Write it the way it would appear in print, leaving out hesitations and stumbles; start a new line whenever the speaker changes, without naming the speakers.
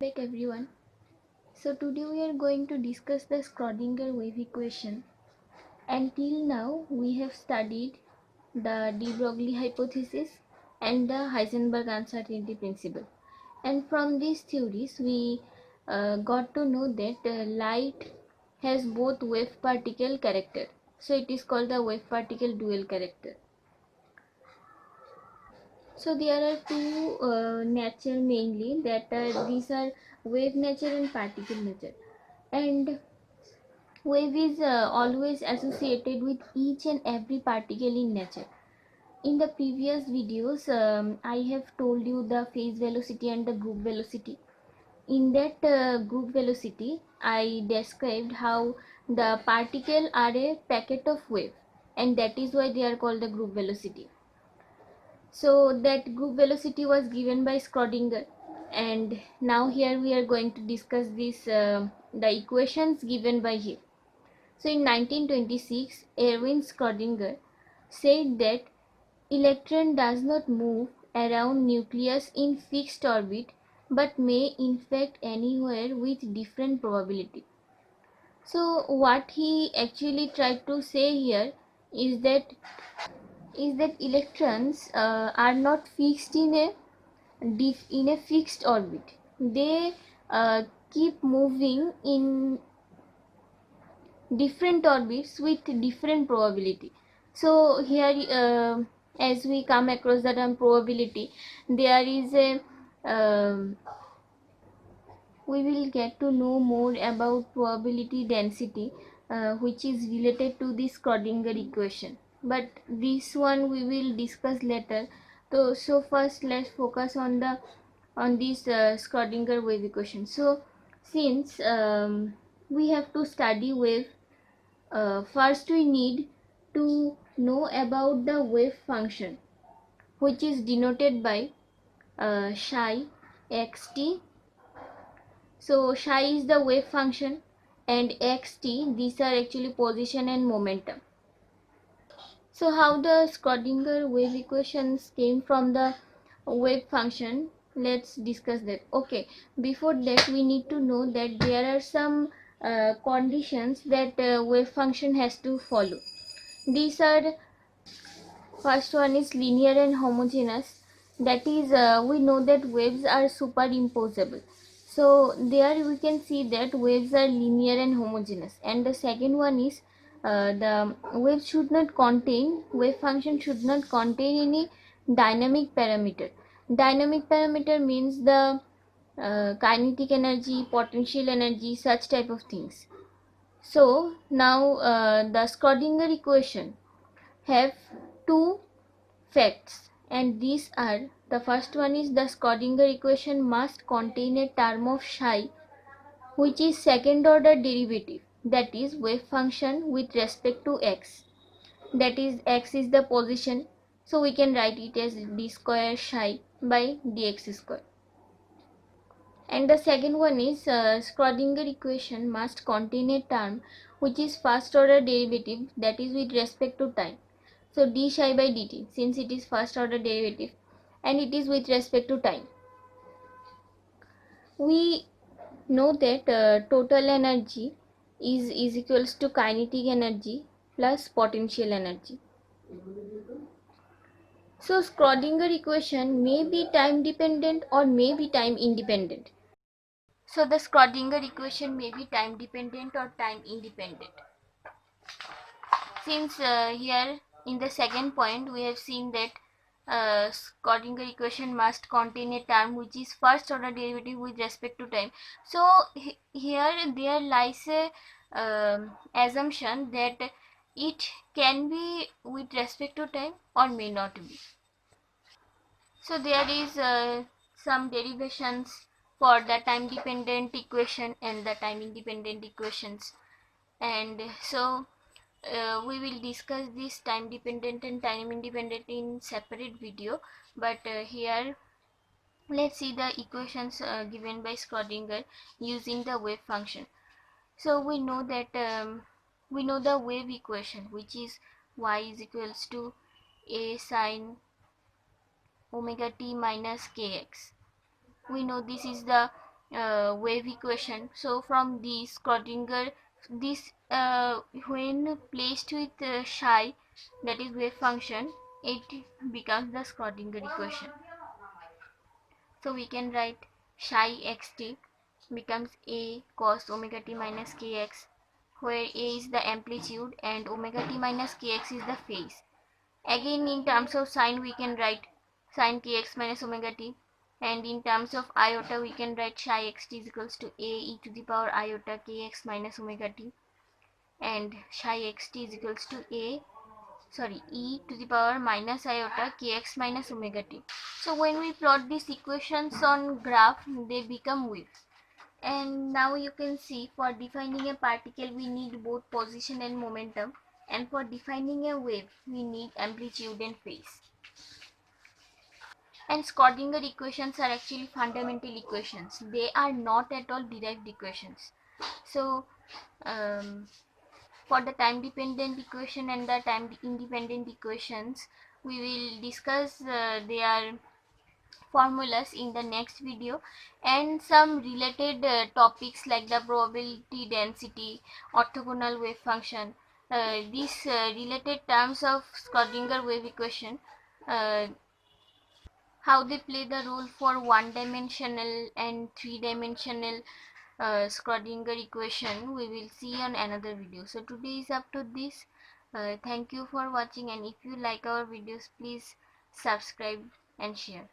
Back everyone. So today we are going to discuss the Schrödinger wave equation. Until now we have studied the de Broglie hypothesis and the Heisenberg uncertainty principle. And from these theories we got to know that light has both wave particle character. So it is called the wave particle dual character. So there are two nature mainly, that these are wave nature and particle nature. And wave is always associated with each and every particle in nature. In the previous videos, I have told you the phase velocity and the group velocity. In that group velocity, I described how the particle are a packet of wave, and that is why they are called the group velocity. So that group velocity was given by Schrödinger, and now here we are going to discuss this the equations given by him. So in 1926, Erwin Schrödinger said that electron does not move around nucleus in fixed orbit but may infect anywhere with different probability. So what he actually tried to say here is that electrons are not fixed in a fixed orbit. They keep moving in different orbits with different probability. So here as we come across the term probability, there is a we will get to know more about probability density, which is related to the Schrödinger equation, but this one we will discuss later. So first let's focus on this Schrödinger wave equation. So since we have to study wave, first we need to know about the wave function, which is denoted by psi xt. So psi is the wave function and xt, these are actually position and momentum. So how the Schrödinger wave equations came from the wave function, let's discuss that. Okay, before that we need to know that there are some conditions that wave function has to follow. These are, first one is linear and homogeneous. That is, we know that waves are superimposable. So there we can see that waves are linear and homogeneous. And the second one is the wave function should not contain any dynamic parameter. Dynamic parameter means the kinetic energy, potential energy, such type of things. So now the Schrödinger equation have two facts, and these are, the first one is the Schrödinger equation must contain a term of psi which is second order derivative, that is wave function with respect to x, that is x is the position, so we can write it as d square psi by dx square. And the second one is Schrödinger equation must contain a term which is first order derivative, that is with respect to time. So d psi by dt, since it is first order derivative and it is with respect to time. We know that total energy is equals to kinetic energy plus potential energy. So Schrödinger equation may be time dependent or may be time independent. So the Schrödinger equation may be time dependent or time independent. Since here in the second point we have seen that Schrödinger equation must contain a term which is first order derivative with respect to time. So here there lies a assumption that it can be with respect to time or may not be. So there is some derivations for the time dependent equation and the time independent equations, and so we will discuss this time dependent and time independent in separate video, but here let's see the equations given by Schrödinger using the wave function. So we know that we know the wave equation, which is y is equals to a sine omega t minus kx. We know this is the wave equation. So from the Schrodinger, this when placed with psi, that is wave function, it becomes the Schrodinger equation. So we can write psi xt becomes a cos omega t minus kx, where a is the amplitude and omega t minus kx is the phase. Again, in terms of sine, we can write sine kx minus omega t, and in terms of iota, we can write psi xt is equals to a e to the power iota kx minus omega t, and psi xt is equals to e to the power minus iota kx minus omega t. So when we plot these equations on graph, they become wave. And now you can see, for defining a particle we need both position and momentum, and for defining a wave we need amplitude and phase. And Schrodinger equations are actually fundamental equations. They are not at all derived equations. So for the time dependent equation and the time independent equations, we will discuss their formulas in the next video, and some related topics like the probability density, orthogonal wave function, these related terms of Schrodinger wave equation, uh, how they play the role for one-dimensional and three-dimensional Schrodinger equation, we will see on another video. So today is up to this. Thank you for watching, and if you like our videos, please subscribe and share.